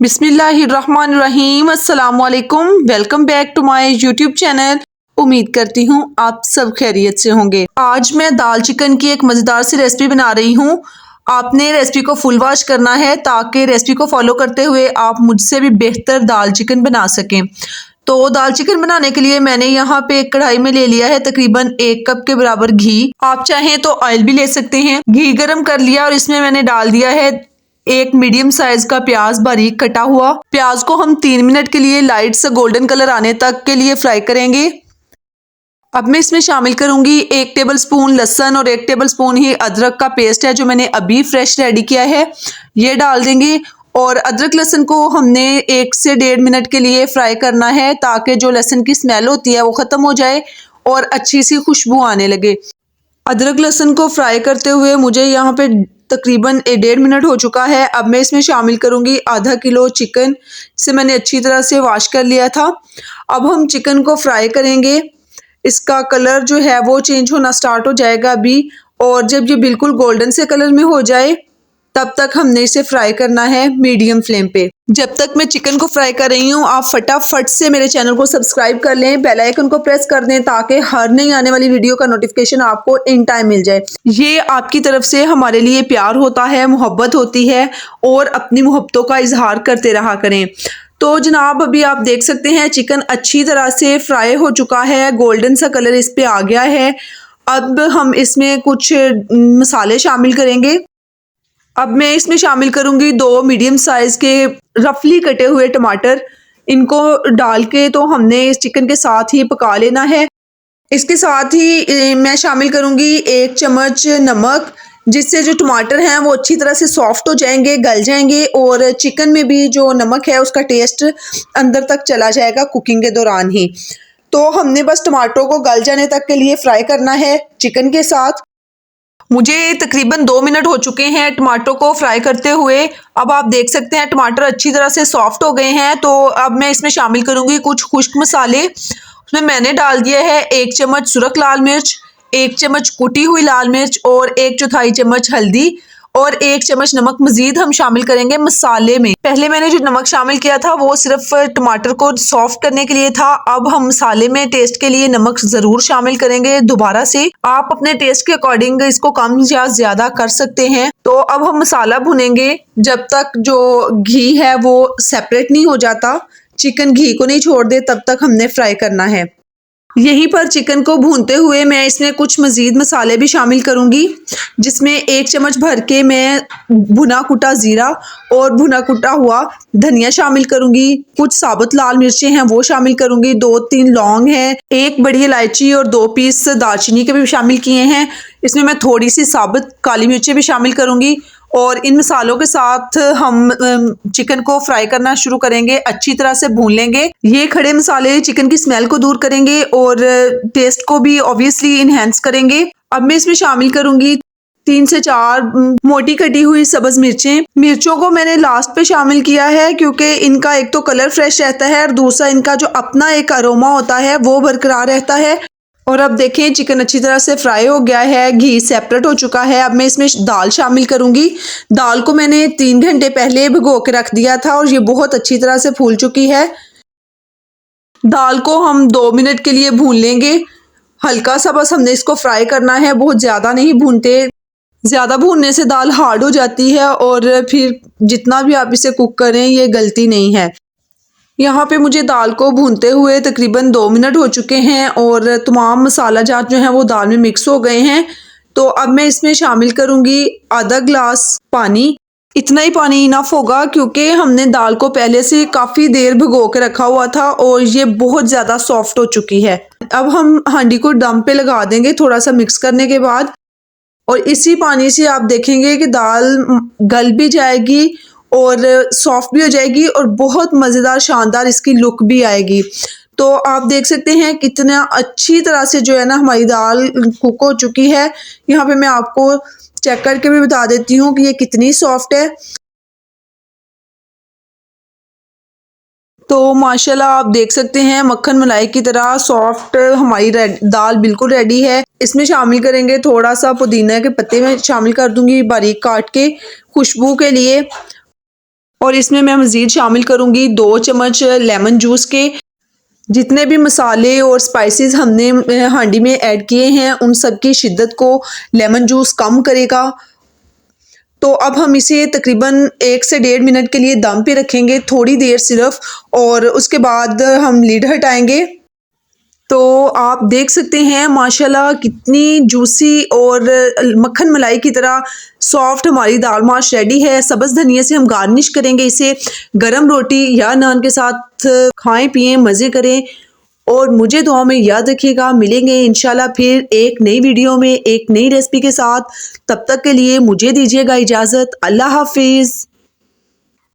बिस्मिल्लाहिर्रहमानिर्रहीम। अस्सलामुअलैकुम। Welcome back to my YouTube channel. उम्मीद करती हूँ आप सब खैरियत से होंगे। आज मैं दाल चिकन की एक मज़ेदार सी रेसिपी बना रही हूँ। आपने रेसिपी को फुल वॉच करना है ताकि रेसिपी को फॉलो करते हुए आप मुझसे भी बेहतर दाल चिकन बना सकें। तो दाल चिकन बनाने के लिए मैंने यहाँ पे एक कढ़ाई में ले लिया है तकरीबन 1 कप के बराबर घी। आप चाहें तो ऑयल भी ले सकते हैं। घी गरम कर लिया और इसमें मैंने डाल दिया है एक मीडियम साइज का प्याज बारीक कटा हुआ। प्याज को हम 3 मिनट के लिए लाइट से गोल्डन कलर आने तक के लिए फ्राई करेंगे। अब मैं इसमें शामिल करूंगी 1 टेबल स्पून लहसुन और 1 टेबल स्पून ही अदरक का पेस्ट है जो मैंने अभी फ्रेश रेडी किया है, ये डाल देंगे। और अदरक लहसुन को हमने 1 से 1.5 मिनट के लिए फ्राई करना है ताकि जो लहसुन की स्मेल होती है वो खत्म हो जाए और अच्छी सी खुशबू आने लगे। अदरक लहसुन को फ्राई करते हुए मुझे यहाँ पे तकरीबन 1.5 मिनट हो चुका है। अब मैं इसमें शामिल करूँगी आधा किलो चिकन, इसे मैंने अच्छी तरह से वॉश कर लिया था। अब हम चिकन को फ्राई करेंगे। इसका कलर जो है वो चेंज होना स्टार्ट हो जाएगा अभी, और जब ये बिल्कुल गोल्डन से कलर में हो जाए तब तक हमने इसे फ्राई करना है मीडियम फ्लेम पे। जब तक मैं चिकन को फ्राई कर रही हूँ आप फटाफट से मेरे चैनल को सब्सक्राइब कर लें, बेल आइकन को प्रेस कर दें ताकि हर नई आने वाली वीडियो का नोटिफिकेशन आपको इन टाइम मिल जाए। ये आपकी तरफ से हमारे लिए प्यार होता है, मोहब्बत होती है, और अपनी मोहब्बतों का इजहार करते रहा करें। तो जनाब अभी आप देख सकते हैं चिकन अच्छी तरह से फ्राई हो चुका है, गोल्डन सा कलर इस पे आ गया है। अब हम इसमें कुछ मसाले शामिल करेंगे। अब मैं इसमें शामिल करूंगी 2 मीडियम साइज के रफली कटे हुए टमाटर। इनको डाल के तो हमने इस चिकन के साथ ही पका लेना है। इसके साथ ही मैं शामिल करूंगी 1 चम्मच नमक, जिससे जो टमाटर हैं वो अच्छी तरह से सॉफ्ट हो जाएंगे, गल जाएंगे, और चिकन में भी जो नमक है उसका टेस्ट अंदर तक चला जाएगा कुकिंग के दौरान ही। तो हमने बस टमाटरों को गल जाने तक के लिए फ्राई करना है चिकन के साथ। मुझे तकरीबन 2 मिनट हो चुके हैं टमाटरों को फ्राई करते हुए। अब आप देख सकते हैं टमाटर अच्छी तरह से सॉफ्ट हो गए हैं। तो अब मैं इसमें शामिल करूंगी कुछ खुश्क मसाले। उसमें मैंने डाल दिया है 1 चम्मच सुरख लाल मिर्च, 1 चम्मच कुटी हुई लाल मिर्च और 1/4 चम्मच हल्दी और 1 चम्मच नमक मजीद हम शामिल करेंगे मसाले में। पहले मैंने जो नमक शामिल किया था वो सिर्फ टमाटर को सॉफ्ट करने के लिए था। अब हम मसाले में टेस्ट के लिए नमक जरूर शामिल करेंगे दोबारा से। आप अपने टेस्ट के अकॉर्डिंग इसको कम या ज्यादा कर सकते हैं। तो अब हम मसाला भुनेंगे जब तक जो घी है वो सेपरेट नहीं हो जाता, चिकन घी को नहीं छोड़ दे तब तक हमने फ्राई करना है। यहीं पर चिकन को भूनते हुए मैं इसमें कुछ मजीद मसाले भी शामिल करूंगी, जिसमें 1 चम्मच भर के मैं भुना कुटा जीरा और भुना कुटा हुआ धनिया शामिल करूंगी। कुछ साबुत लाल मिर्चें हैं वो शामिल करूंगी, 2-3 लौंग है, 1 बड़ी इलायची और 2 पीस दालचीनी के भी शामिल किए हैं। इसमें मैं थोड़ी सी साबुत काली मिर्चें भी शामिल करूंगी। और इन मसालों के साथ हम चिकन को फ्राई करना शुरू करेंगे, अच्छी तरह से भून लेंगे। ये खड़े मसाले चिकन की स्मेल को दूर करेंगे और टेस्ट को भी ऑब्वियसली इनहेंस करेंगे। अब मैं इसमें शामिल करूंगी 3 से 4 मोटी कटी हुई सब्ज मिर्चें। मिर्चों को मैंने लास्ट पे शामिल किया है क्योंकि इनका एक तो कलर फ्रेश रहता है और दूसरा इनका जो अपना एक अरोमा होता है वो बरकरार रहता है। और अब देखें चिकन अच्छी तरह से फ्राई हो गया है, घी सेपरेट हो चुका है। अब मैं इसमें दाल शामिल करूंगी। दाल को मैंने 3 घंटे पहले भिगो के रख दिया था और ये बहुत अच्छी तरह से फूल चुकी है। दाल को हम 2 मिनट के लिए भून लेंगे, हल्का सा बस हमने इसको फ्राई करना है, बहुत ज़्यादा नहीं भूनते। ज़्यादा भूनने से दाल हार्ड हो जाती है और फिर जितना भी आप इसे कुक करें ये गलती नहीं है। यहाँ पे मुझे दाल को भूनते हुए तकरीबन 2 मिनट हो चुके हैं और तमाम मसाला जात जो है वो दाल में मिक्स हो गए हैं। तो अब मैं इसमें शामिल करूँगी आधा ग्लास पानी। इतना ही पानी इनफ होगा क्योंकि हमने दाल को पहले से काफ़ी देर भिगो के रखा हुआ था और ये बहुत ज़्यादा सॉफ्ट हो चुकी है। अब हम हांडी को दम पे लगा देंगे थोड़ा सा मिक्स करने के बाद, और इसी पानी से आप देखेंगे कि दाल गल भी जाएगी और सॉफ्ट भी हो जाएगी और बहुत मज़ेदार शानदार इसकी लुक भी आएगी। तो आप देख सकते हैं कितना अच्छी तरह से जो है ना हमारी दाल कुक हो चुकी है। यहाँ पे मैं आपको चेक करके भी बता देती हूँ कि ये कितनी सॉफ्ट है। तो माशाल्लाह आप देख सकते हैं मक्खन मलाई की तरह सॉफ्ट हमारी दाल बिल्कुल रेडी है। इसमें शामिल करेंगे थोड़ा सा पुदीना के पत्ते में शामिल कर दूंगी बारीक काट के खुशबू के लिए। और इसमें मैं मज़ीद शामिल करूँगी 2 चम्मच लेमन जूस के। जितने भी मसाले और स्पाइसेस हमने हांडी में ऐड किए हैं उन सब की शिद्दत को लेमन जूस कम करेगा। तो अब हम इसे तकरीबन 1 से 1.5 मिनट के लिए दम पे रखेंगे, थोड़ी देर सिर्फ, और उसके बाद हम लीड हटाएंगे। तो आप देख सकते हैं माशाल्लाह कितनी जूसी और मक्खन मलाई की तरह सॉफ्ट हमारी दाल माश रेडी है। सब्ज़ धनिया से हम गार्निश करेंगे इसे। गरम रोटी या नान के साथ खाएं पिएं, मज़े करें और मुझे दुआ में याद रखिएगा। मिलेंगे इंशाल्लाह फिर एक नई वीडियो में एक नई रेसिपी के साथ। तब तक के लिए मुझे दीजिएगा इजाज़त। अल्लाह हाफिज़।